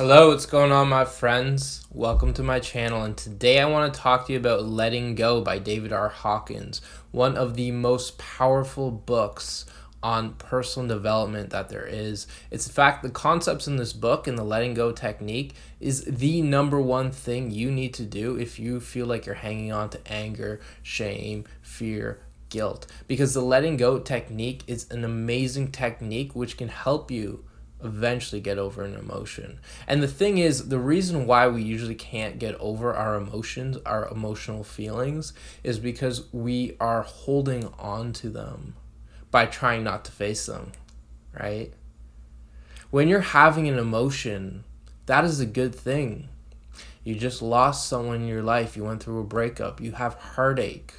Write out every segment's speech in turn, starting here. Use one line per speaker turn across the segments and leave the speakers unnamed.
Hello, what's going on, my friends? Welcome to my channel, and today I want to talk to you about Letting Go by David R Hawkins, one of the most powerful books on personal development that there is. It's in fact the concepts in this book and the letting go technique is the number one thing you need to do if you feel like you're hanging on to anger, shame, fear, guilt, because the letting go technique is an amazing technique which can help you eventually get over an emotion. And the thing is, the reason why we usually can't get over our emotions, our emotional feelings, is because we are holding on to them by trying not to face them, right? When you're having an emotion, that is a good thing. You just lost someone in your life, you went through a breakup, you have heartache.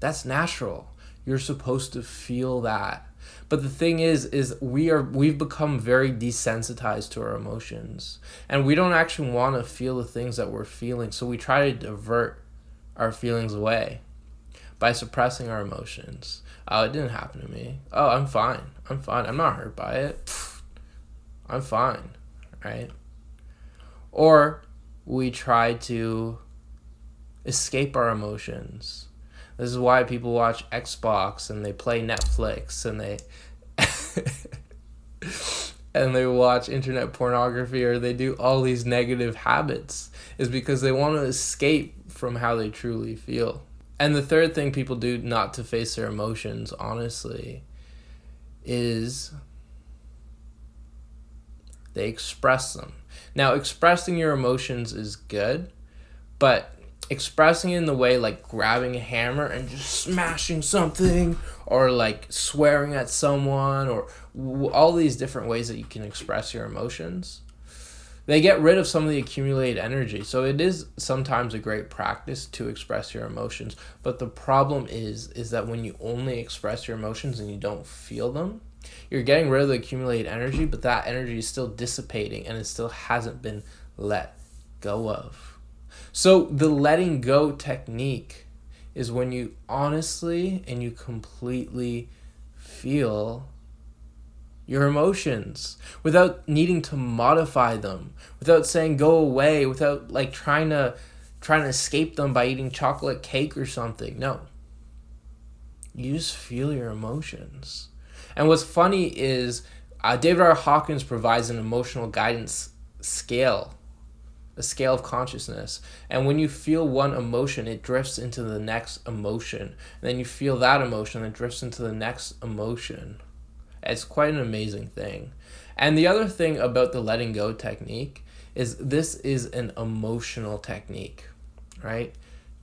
That's natural. You're supposed to feel that. But the thing is we've become very desensitized to our emotions, and we don't actually want to feel the things that we're feeling, so we try to divert our feelings away by suppressing our emotions. Oh, it didn't happen to me. Oh, I'm fine. I'm not hurt by it. I'm fine, right? Or we try to escape our emotions. This is why people watch Xbox and they play Netflix and they and they watch internet pornography, or they do all these negative habits, is because they want to escape from how they truly feel. And the third thing people do not to face their emotions, honestly, is they express them. Now, expressing your emotions is good, but expressing it in the way like grabbing a hammer and just smashing something, or like swearing at someone, or all these different ways that you can express your emotions, they get rid of some of the accumulated energy. So it is sometimes a great practice to express your emotions, but the problem is that when you only express your emotions and you don't feel them, you're getting rid of the accumulated energy, but that energy is still dissipating and it still hasn't been let go of. So the letting go technique is when you honestly and you completely feel your emotions without needing to modify them, without saying go away, without like trying to escape them by eating chocolate cake or something. No. You just feel your emotions. And what's funny is David R Hawkins provides an emotional guidance scale, a scale of consciousness, and when you feel one emotion, it drifts into the next emotion, and then you feel that emotion, it drifts into the next emotion. It's quite an amazing thing. And the other thing about the letting go technique is this is an emotional technique, right?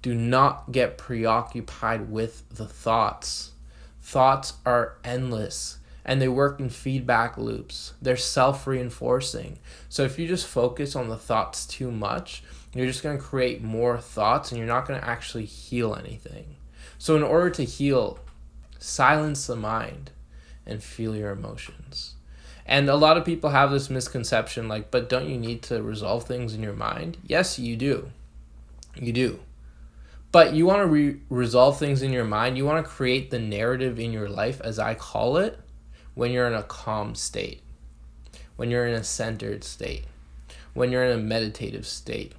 Do not get preoccupied with the thoughts. Thoughts are endless, and they work in feedback loops. They're self-reinforcing. So if you just focus on the thoughts too much, you're just going to create more thoughts, and you're not going to actually heal anything. So in order to heal, silence the mind and feel your emotions. And a lot of people have this misconception, like, but don't you need to resolve things in your mind? Yes, you do. You do. But you want to resolve things in your mind. You want to create the narrative in your life, as I call it, when you're in a calm state, when you're in a centered state, when you're in a meditative state.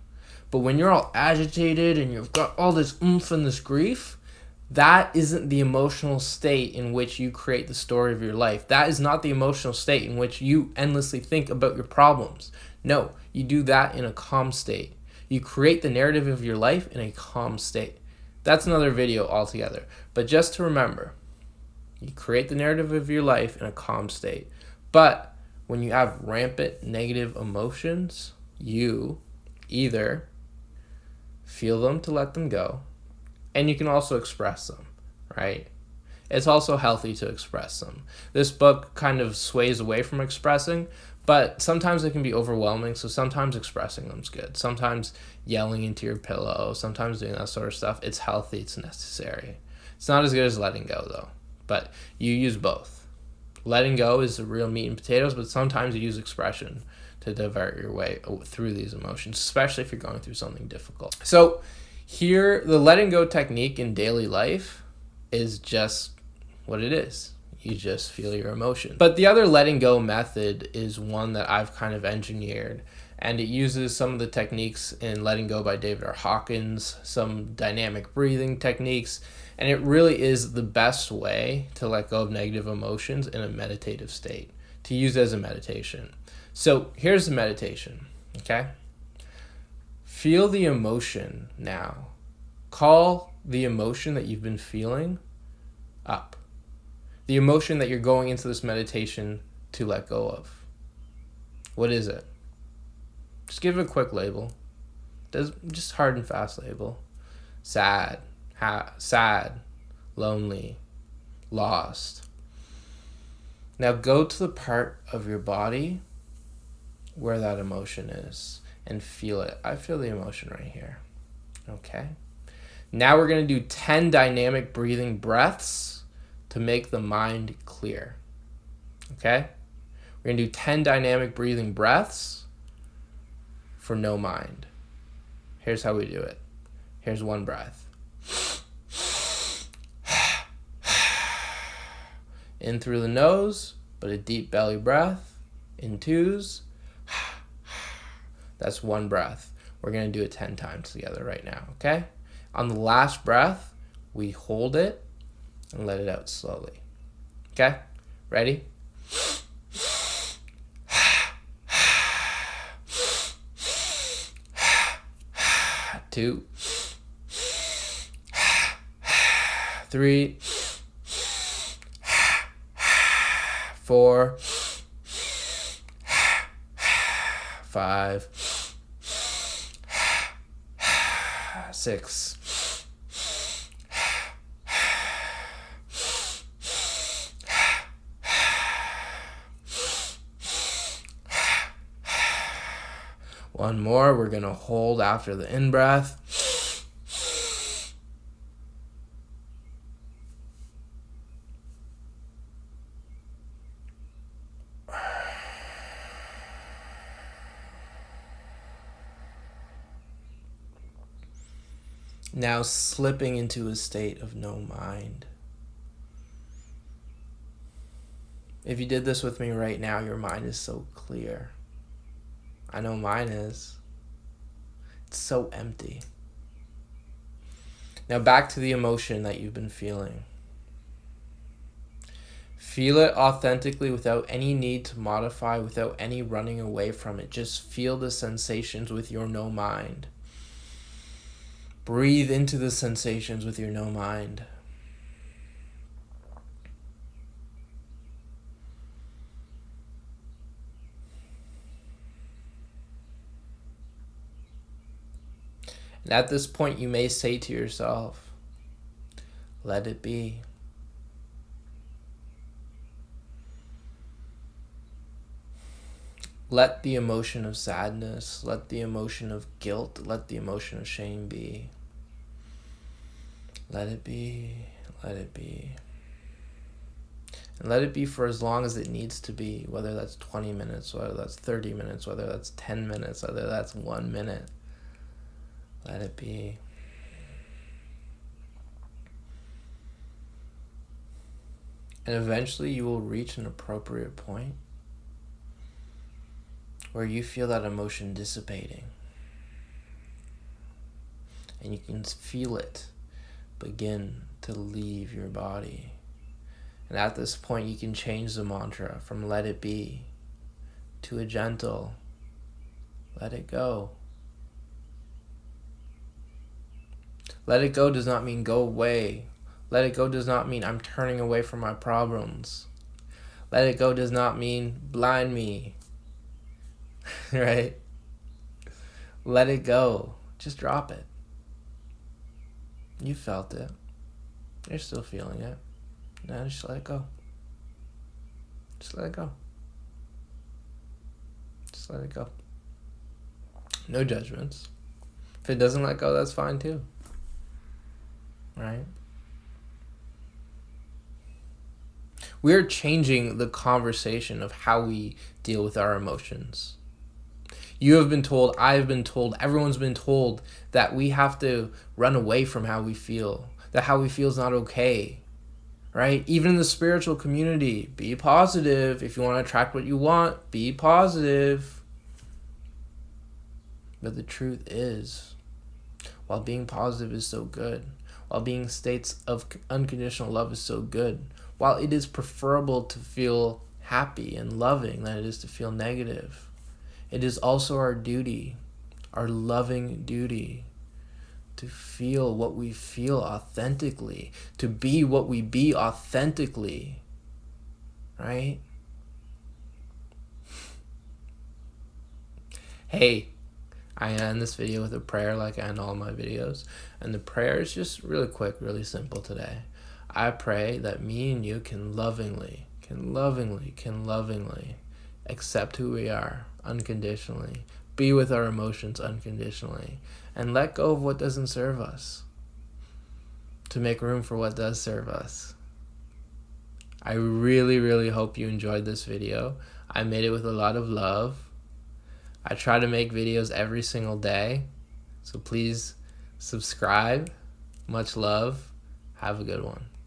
But when you're all agitated and you've got all this oomph and this grief, that isn't the emotional state in which you create the story of your life. That is not the emotional state in which you endlessly think about your problems. No, you do that in a calm state. You create the narrative of your life in a calm state. That's another video altogether. But just to remember, you create the narrative of your life in a calm state. But when you have rampant negative emotions, you either feel them to let them go, and you can also express them, right? It's also healthy to express them. This book kind of sways away from expressing, but sometimes it can be overwhelming, so sometimes expressing them is good. Sometimes yelling into your pillow, sometimes doing that sort of stuff, it's healthy, it's necessary. It's not as good as letting go, though, but you use both. Letting go is the real meat and potatoes, but sometimes you use expression to divert your way through these emotions, especially if you're going through something difficult. So here, the letting go technique in daily life is just what it is. You just feel your emotion. But the other letting go method is one that I've kind of engineered, and it uses some of the techniques in Letting Go by David R Hawkins, some dynamic breathing techniques, and it really is the best way to let go of negative emotions in a meditative state, to use as a meditation. So here's the meditation, okay? Feel the emotion now. Call the emotion that you've been feeling up. The emotion that you're going into this meditation to let go of. What is it? Just give it a quick label. Just hard and fast label. Sad, sad, lonely, lost. Now go to the part of your body where that emotion is and feel it. I feel the emotion right here. Okay? Now we're going to do 10 dynamic breathing breaths to make the mind clear. Okay? We're going to do 10 dynamic breathing breaths for no mind. Here's how we do it. Here's one breath. In through the nose, but a deep belly breath. In twos. That's one breath. We're going to do it 10 times together right now, okay? On the last breath, we hold it and let it out slowly. Okay? Ready? 2, 3, 4, 5, 6. One more. We're going to hold after the in-breath. Now slipping into a state of no mind. If you did this with me right now, your mind is so clear. I know mine is. It's so empty. Now back to the emotion that you've been feeling. Feel it authentically without any need to modify, without any running away from it. Just feel the sensations with your no mind. Breathe into the sensations with your no mind. And at this point, you may say to yourself, let it be. Let the emotion of sadness, let the emotion of guilt, let the emotion of shame be. Let it be, let it be. And let it be for as long as it needs to be, whether that's 20 minutes, whether that's 30 minutes, whether that's 10 minutes, whether that's 1 minute. Let it be. And eventually you will reach an appropriate point where you feel that emotion dissipating. And you can feel it begin to leave your body. And at this point, you can change the mantra from let it be to a gentle let it go. Let it go does not mean go away. Let it go does not mean I'm turning away from my problems. Let it go does not mean blind me. Right? Let it go. Just drop it. You felt it. You're still feeling it. Now just let it go. Just let it go. Just let it go. No judgments. If it doesn't let go, that's fine too. Right? We're changing the conversation of how we deal with our emotions. You have been told, I've been told, everyone's been told that we have to run away from how we feel, that how we feel is not okay, right? Even in the spiritual community, be positive. If you want to attract what you want, be positive. But the truth is, while being positive is so good, while being states of unconditional love is so good, while it is preferable to feel happy and loving than it is to feel negative, it is also our duty, our loving duty, to feel what we feel authentically, to be what we be authentically, right? Hey, I end this video with a prayer like I end all my videos. And the prayer is just really quick, really simple today. I pray that me and you can lovingly accept who we are unconditionally, be with our emotions unconditionally, and let go of what doesn't serve us to make room for what does serve us. I really hope you enjoyed this video. I made it with a lot of love. I try to make videos every single day, so please subscribe. Much love. Have a good one.